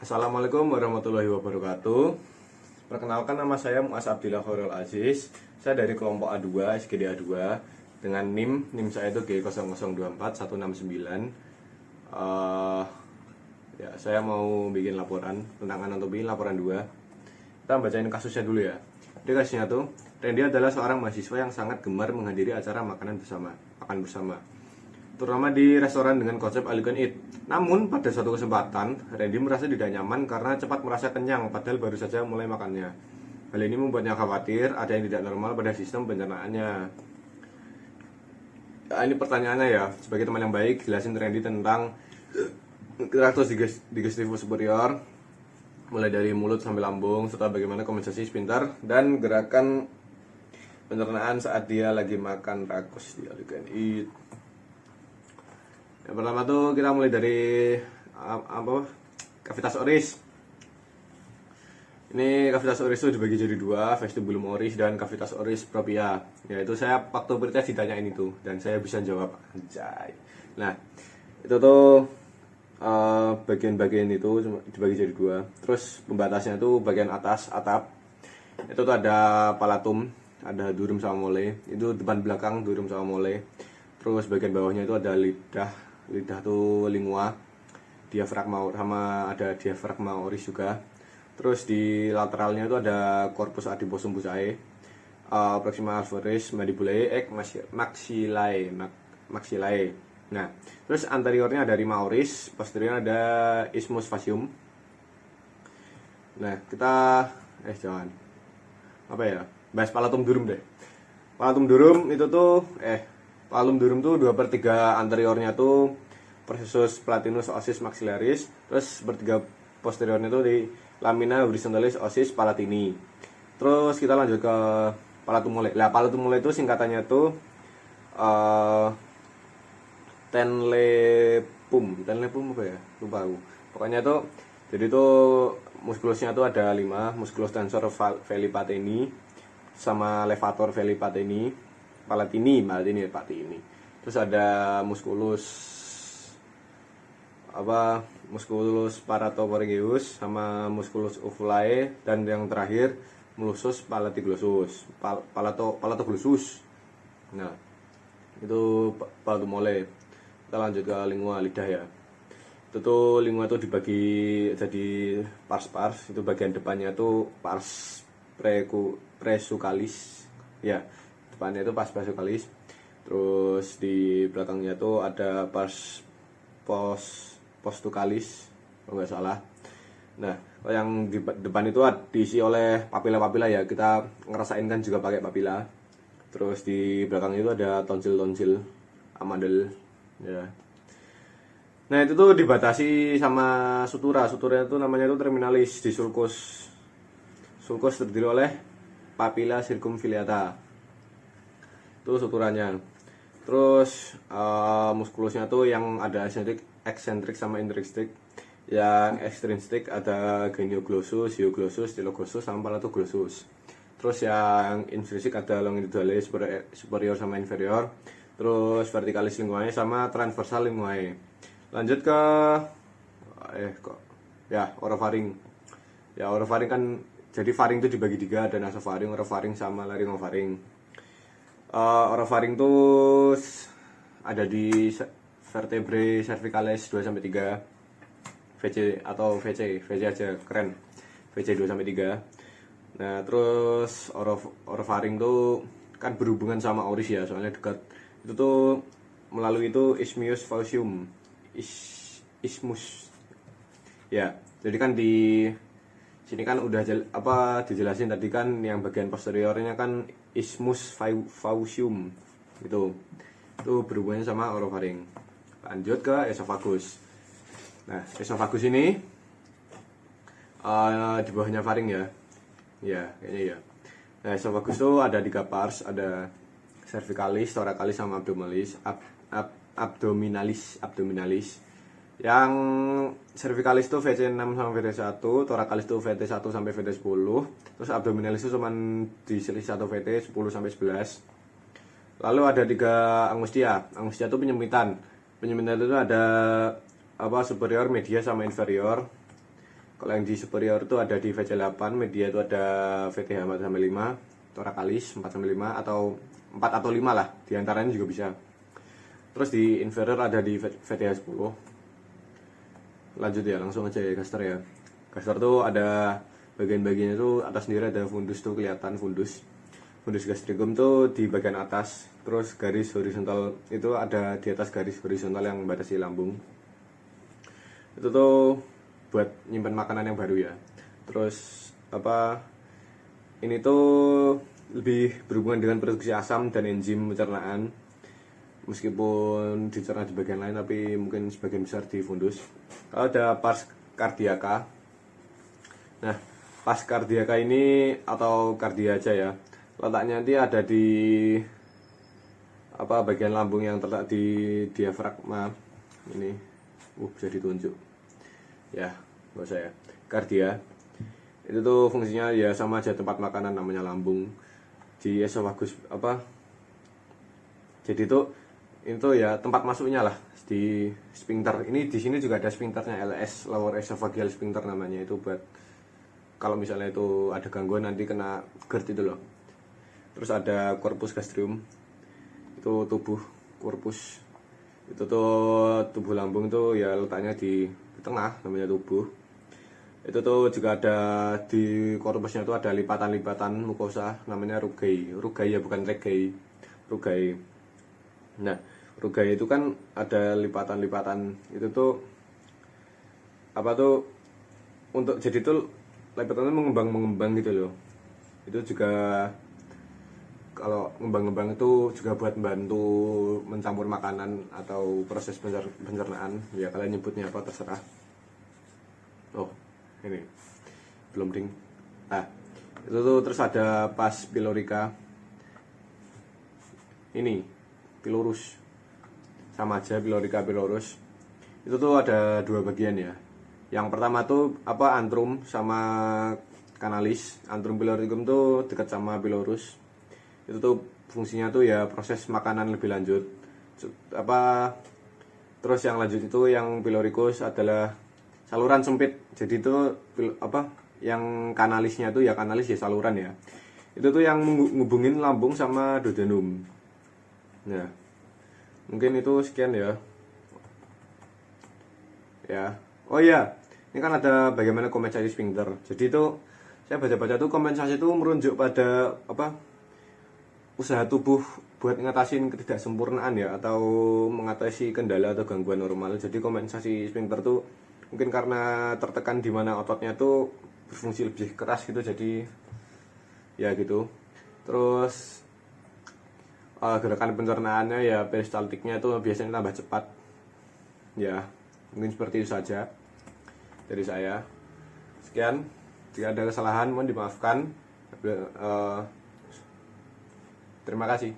Assalamualaikum warahmatullahi wabarakatuh. Perkenalkan, nama saya Muaz Abdillah Khairul Aziz. Saya dari kelompok A2, SGD A2 dengan NIM saya itu G0024169. Ya, saya mau bikin laporan tentang bikin laporan 2. Kita bacain kasusnya dulu ya. Jadi kasusnya tuh, Randy adalah seorang mahasiswa yang sangat gemar menghadiri acara makan bersama, terutama di restoran dengan konsep all you can eat. Namun pada suatu kesempatan, Randy merasa tidak nyaman karena cepat merasa kenyang padahal baru saja mulai makannya. Hal ini membuatnya khawatir ada yang tidak normal pada sistem pencernaannya. Ini pertanyaannya ya, sebagai teman yang baik, jelasin Randy tentang traktus digestivus superior, mulai dari mulut sampai lambung, serta bagaimana kompensasi sphincter dan gerakan pencernaan saat dia lagi makan rakus di all you can eat. Yang pertama tuh kita mulai dari cavitas oris. Ini cavitas oris itu dibagi jadi dua, vestibulum oris dan cavitas oris propria. Yaitu saya waktu pretest ditanyain itu dan saya bisa jawab, anjay. Nah, itu tuh bagian-bagian itu dibagi jadi dua. Terus pembatasnya tuh bagian atas atap. Itu tuh ada palatum, ada durum sama mole. Itu depan belakang durum sama mole. Terus bagian bawahnya itu ada lidah tuh lingua, diafragma sama ada diafragma oris juga. Terus di lateralnya itu ada corpus adiposum buccae, proximal alveolis, mandibulae, maxillae. Nah, terus anteriornya ada rima oris, posteriornya ada isthmus facium. Nah, kita bahas palatum durum deh. Palatum durum itu tuh Palum durum tuh 2/3 anteriornya tuh processus platinus osis maxillaris, terus 1/3 posteriornya tuh di lamina horizontalis osis palatini. Terus kita lanjut ke palatum mole. Lah palatum mole itu singkatannya tuh tenlepum apa ya? Lupa aku. Pokoknya tuh jadi tuh muskulusnya tuh ada 5, musculus tensor veli pateni sama levator veli pateni. Palatini. Terus ada musculus paratoporegeus sama musculus uvulae, dan yang terakhir musculus palatiglossus, palatoglossus. Nah, itu palatum mole. Kita lanjut ke lingua, lidah ya. Itu tuh lingua tuh dibagi jadi pars. Itu bagian depannya tuh pars presucalis. Ya, depannya itu pars presucalis. Terus di belakangnya tuh ada pars postucalis kalau nggak salah. Nah, kalau yang di depan itu diisi oleh papila ya, kita ngerasain kan juga pakai papila. Terus di belakang itu ada tonsil amandel ya. Nah, itu tuh dibatasi sama suturanya itu namanya tuh terminalis di sulcus terdiri oleh papilla circumfilliata. Itu suturannya. Terus muskulusnya tuh yang ada eksentrik sama intrinsik. Yang ekstrinsik ada genioglossus, hyoglossus, styloglossus sama palatoglossus. Terus yang intrinsik ada longitudinalis superior sama inferior. Terus verticalis linguae sama transversal linguae. Lanjut ke orofaring. Ya, orofaring kan jadi faring itu dibagi 3, ada nasofaring, orofaring sama laryngofaring. Orofaring tuh ada di vertebrae cervicalis 2-3, VC atau VC aja keren, VC 2-3. Nah, terus orofaring tuh kan berhubungan sama oris ya, soalnya dekat. Itu tuh melalui itu isthmus facium, isthmus. Ya, jadi kan di sini kan udah dijelasin tadi kan, yang bagian posteriornya kan isthmus facium itu berhubungannya sama orofaring. Lanjut ke esophagus. Nah, esophagus ini di bawahnya faring ya kayaknya ya. Nah, esophagus itu ada 3 pars, ada cervicalis, thoracalis sama abdominalis. Yang cervicalis itu VC6 sama VT1, thoracalis itu VT1 sampai VT10, terus abdominalis itu cuma di selisih 1 VT 10 sampai 11. Lalu ada 3 angustia. Angustia itu penyempitan. Penyempitan itu ada superior, media sama inferior. Kalau yang di superior itu ada di VC8, media itu ada VTH 4-5, thoracalis 4-5 atau 4 atau 5 lah, diantaranya juga bisa. Terus di inferior ada di VTH 10. Lanjut ya, langsung aja ya gaster ya. Gaster tuh ada bagian-bagiannya tuh, atas sendiri ada fundus tuh, kelihatan fundus. Fundus gastricum tuh di bagian atas, terus garis horizontal itu ada di atas garis horizontal yang membatasi lambung. Itu tuh buat nyimpan makanan yang baru ya. Terus ini tuh lebih berhubungan dengan produksi asam dan enzim pencernaan, meskipun dicerna di bagian lain tapi mungkin sebagian besar di fundus. Kalau ada pars cardiaca, nah pars cardiaca ini atau kardia aja ya, letaknya nanti ada di bagian lambung yang terletak di diafragma ini. Bisa ditunjuk ya, nggak usah ya. Kardia itu tuh fungsinya ya sama aja, tempat makanan, namanya lambung. Di esofagus jadi itu ya tempat masuknya lah di sphincter. Ini di sini juga ada sphincternya, LS, lower esophageal sphincter namanya. Itu buat kalau misalnya itu ada gangguan nanti kena GERD itu loh. Terus ada corpus gastrium, itu tubuh corpus. Itu tuh tubuh lambung tuh ya, letaknya di tengah, namanya tubuh. Itu tuh juga ada di korpusnya tuh ada lipatan-lipatan mukosa, namanya rugae. Rugae ya, bukan reggae. Rugae. Nah, rugae itu kan ada lipatan-lipatan. Itu tuh untuk jadi tuh lipatannya mengembang gitu loh. Itu juga kalau ngembang-ngembang itu juga buat membantu mencampur makanan atau proses pencernaan. Ya kalian nyebutnya apa terserah. Oh, ini belum ding. Itu tuh terus ada pars pylorica. Ini pylorus. Sama aja, pylorica pylorus. Itu tuh ada dua bagian ya. Yang pertama tuh antrum sama kanalis. Antrum pyloricum tuh dekat sama pylorus. Itu tuh fungsinya tuh ya proses makanan lebih lanjut. Terus yang lanjut itu yang pyloricus adalah saluran sempit. Jadi itu yang kanalisnya tuh ya, kanalis ya saluran ya. Itu tuh yang ngubungin lambung sama duodenum. Nah, mungkin itu sekian ya. Ya. Oh iya, ini kan ada bagaimana kompensasi sphincter. Jadi itu saya baca-baca tuh kompensasi itu merujuk pada usaha tubuh buat ngatasin ketidaksempurnaan ya, atau mengatasi kendala atau gangguan normal. Jadi kompensasi sphincter tuh mungkin karena tertekan di mana ototnya tuh berfungsi lebih keras gitu, jadi ya gitu. Terus gerakan pencernaannya ya, peristaltiknya itu biasanya tambah cepat. Ya, mungkin seperti itu saja dari saya. Sekian, jika ada kesalahan mohon dimaafkan. Terima kasih.